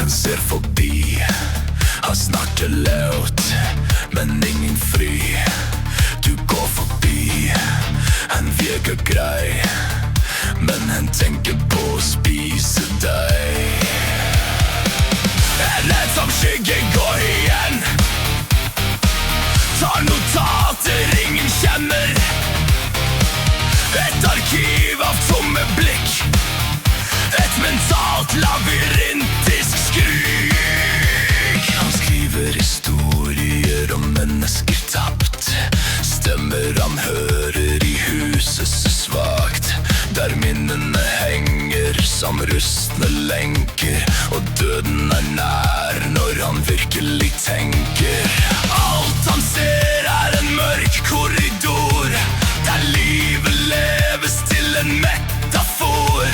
Ser forbi, har snart laut, men ingen fri. Du går forbi, han virker grei, men han tenker på å spise deg. En redd som skygge går igjen, tar notater ingen kjenner. Et arkiv av tomme blikk, et mentalt labyrintisk skrik. Han skriver historier om mennesker tapt, stemmer han hører i huset så svagt, der minnene henger som rustne lenker, og døden er nær når han virkelig tenker. Alt han ser er en mørk korridor, der livet leves til en metafor.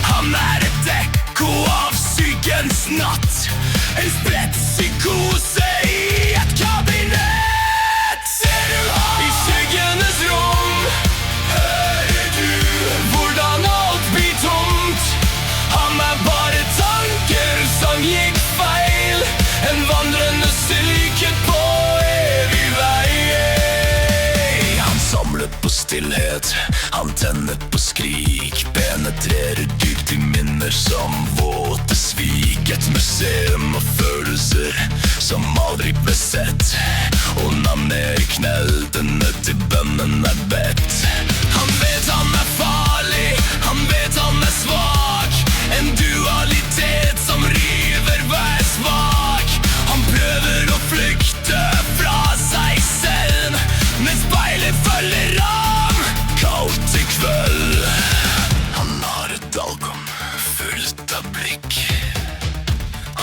Han er et ekko av psykens natt, en spredt psykose i et kabinett. Ser du han i skyggenes rom? Hører du hvordan alt blir tomt? Han er bare tanker som gikk feil, en vandrende syke på evig vei. Han samler på stillhet, han tenner på skrik, penetrerer dypt i minner som våte svik. Et museum av følelser som aldri ble sett, og navnet i kneldene til bønnen er bedt. Han vet han er farlig, han vet han er svak, en dualitet som river hver smak. Han prøver å flykte fra seg selv, men speilet følger ham kaldt i kveld. Han har et alkom fullt av blikk,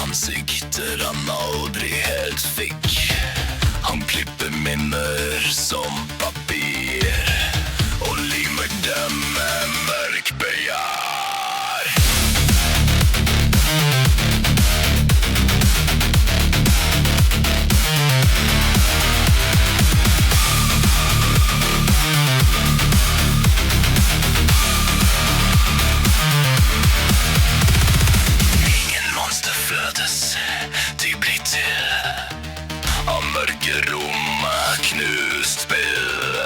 ansikter han aldri helt fikk. Han klipper minner som papir, og limer dem med mørk begjær. De blir til av mørke rom, knust spill.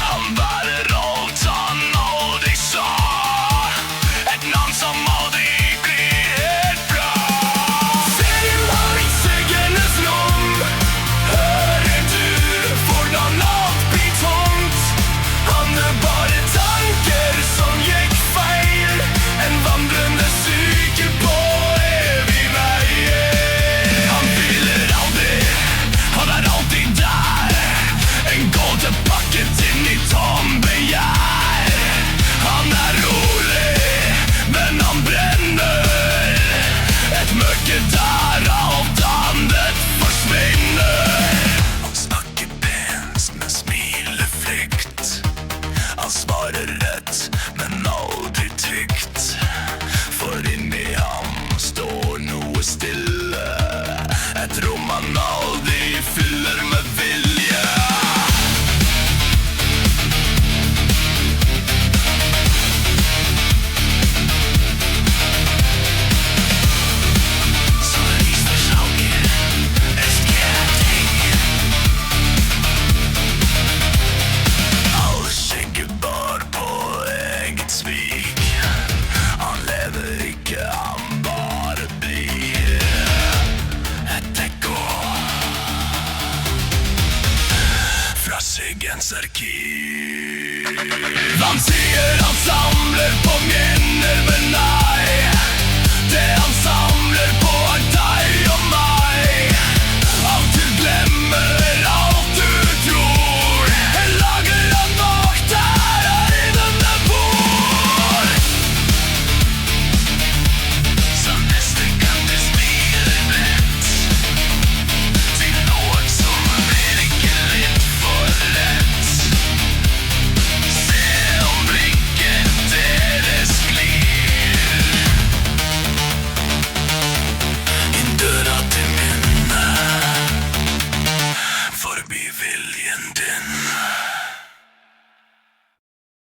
Han bærer alt han aldri sa, et navn som aldri blir helt bra. Ser du han i skyggenes rom? Hører du hvordan alt blir tomt? Han er bare tanker som gikk feil, en vandrende syke på pakket inn i tom begjær. Han er rolig, men han brenner, et mørke der alt annet forsvinner. Han snakker pent, men smiler frykt. Han svarer rett, men aldri trygt, for inni ham står noe stille, et rom han aldri fyller med vilje. Skyggens arkiv. Han sier han samler på minner, men nei, det han sa